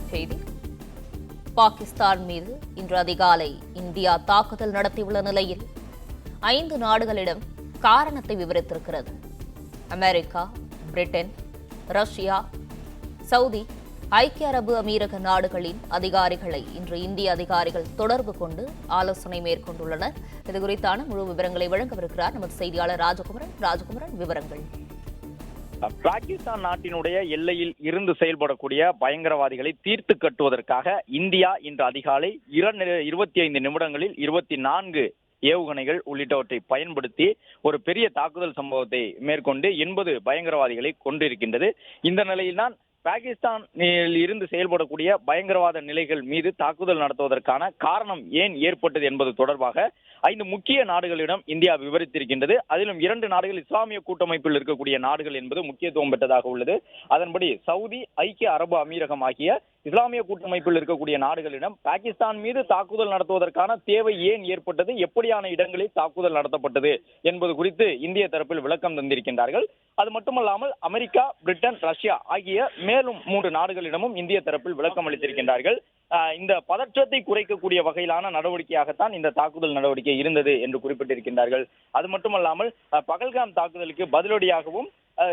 தலைப்புச் செய்தி. பாகிஸ்தான் மீது இன்று அதிகாலை இந்தியா தாக்குதல் நடத்தியுள்ள நிலையில் 5 நாடுகளிடம் காரணத்தை விவரித்திருக்கிறது. அமெரிக்கா, பிரிட்டன், ரஷ்யா, சவுதி, ஐக்கிய அரபு அமீரக நாடுகளின் அதிகாரிகளை இன்று இந்திய அதிகாரிகள் தொடர்பு கொண்டு ஆலோசனை மேற்கொண்டுள்ளனர். இதுகுறித்தான முழு விவரங்களை வழங்கவிருக்கிறார் நமது செய்தியாளர் ராஜகுமரன். விவரங்கள். பாகிஸ்தான் நாட்டினுடைய எல்லையில் இருந்து செயல்படக்கூடிய பயங்கரவாதிகளை தீர்த்து கட்டுவதற்காக இந்தியா இன்று அதிகாலை 25 நிமிடங்களில் 24 ஏவுகணைகள் உள்ளிட்டவற்றை பயன்படுத்தி ஒரு பெரிய தாக்குதல் சம்பவத்தை மேற்கொண்டு 80 பயங்கரவாதிகளை கொண்டிருக்கின்றது. இந்த நிலையில்தான் பாகிஸ்தானில் இருந்து செயல்படக்கூடிய பயங்கரவாத நிலைகள் மீது தாக்குதல் நடத்துவதற்கான காரணம் ஏன் ஏற்பட்டது என்பது தொடர்பாக 5 முக்கிய நாடுகளிடம் இந்தியா விவரித்திருக்கின்றது. அதிலும் 2 நாடுகள் இஸ்லாமிய கூட்டமைப்பில் இருக்கக்கூடிய நாடுகள் என்பது முக்கியத்துவம் பெற்றதாக உள்ளது. அதன்படி சவுதி, ஐக்கிய அரபு அமீரகம் ஆகிய இஸ்லாமிய கூட்டமைப்பில் இருக்கக்கூடிய நாடுகளிடம் பாகிஸ்தான் மீது தாக்குதல் நடத்துவதற்கான தேவை ஏன் ஏற்பட்டது, எப்படியான இடங்களில் தாக்குதல் நடத்தப்பட்டது என்பது குறித்து இந்திய தரப்பில் விளக்கம் தந்திருக்கின்றார்கள். அது மட்டுமல்லாமல் அமெரிக்கா, பிரிட்டன், ரஷ்யா ஆகிய மேலும் 3 நாடுகளிடமும் இந்திய தரப்பில் விளக்கம் அளித்திருக்கின்றார்கள். இந்த பதற்றத்தை குறைக்கக்கூடிய வகையிலான நடவடிக்கையாகத்தான் இந்த தாக்குதல் நடவடிக்கை இருந்தது என்று குறிப்பிட்டிருக்கின்றார்கள். அது மட்டுமல்லாமல் பகல்காம் தாக்குதலுக்கு பதிலடியாகவும்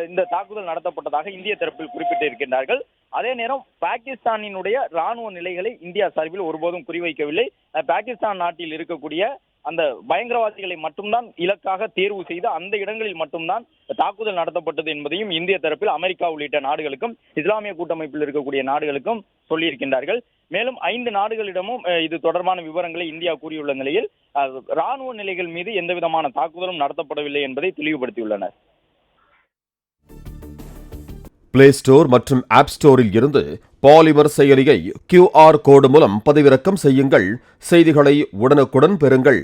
இந்த தாக்குதல் நடத்தப்பட்டதாக இந்திய தரப்பில் குறிப்பிட்டிருக்கின்றார்கள். அதே நேரம் பாகிஸ்தானினுடைய ராணுவ நிலைகளை இந்தியா சார்பில் ஒருபோதும் குறிவைக்கவில்லை. பாகிஸ்தான் நாட்டில் இருக்கக்கூடிய அந்த பயங்கரவாதிகளை மட்டும்தான் இலக்காக தேர்வு செய்து அந்த இடங்களில் மட்டும்தான் தாக்குதல் நடத்தப்பட்டது என்பதையும் இந்திய தரப்பில் அமெரிக்கா உள்ளிட்ட நாடுகளுக்கும் இஸ்லாமிய கூட்டமைப்பில் இருக்கக்கூடிய நாடுகளுக்கும் சொல்லியிருக்கின்றார்கள். மேலும் 5 நாடுகளிடமும் இது தொடர்பான விவரங்களை இந்தியா கூறியுள்ள நிலையில் ராணுவ நிலைகள் மீது எந்த விதமான தாக்குதலும் நடத்தப்படவில்லை என்பதை தெளிவுபடுத்தியுள்ளனர். பிளே ஸ்டோர் மற்றும் ஆப் ஸ்டோரில் இருந்து பாலிமர் செயலியை QR கோடு மூலம் பதிவிறக்கம் செய்யுங்கள். செய்திகளை உடனுக்குடன் பெறுங்கள்.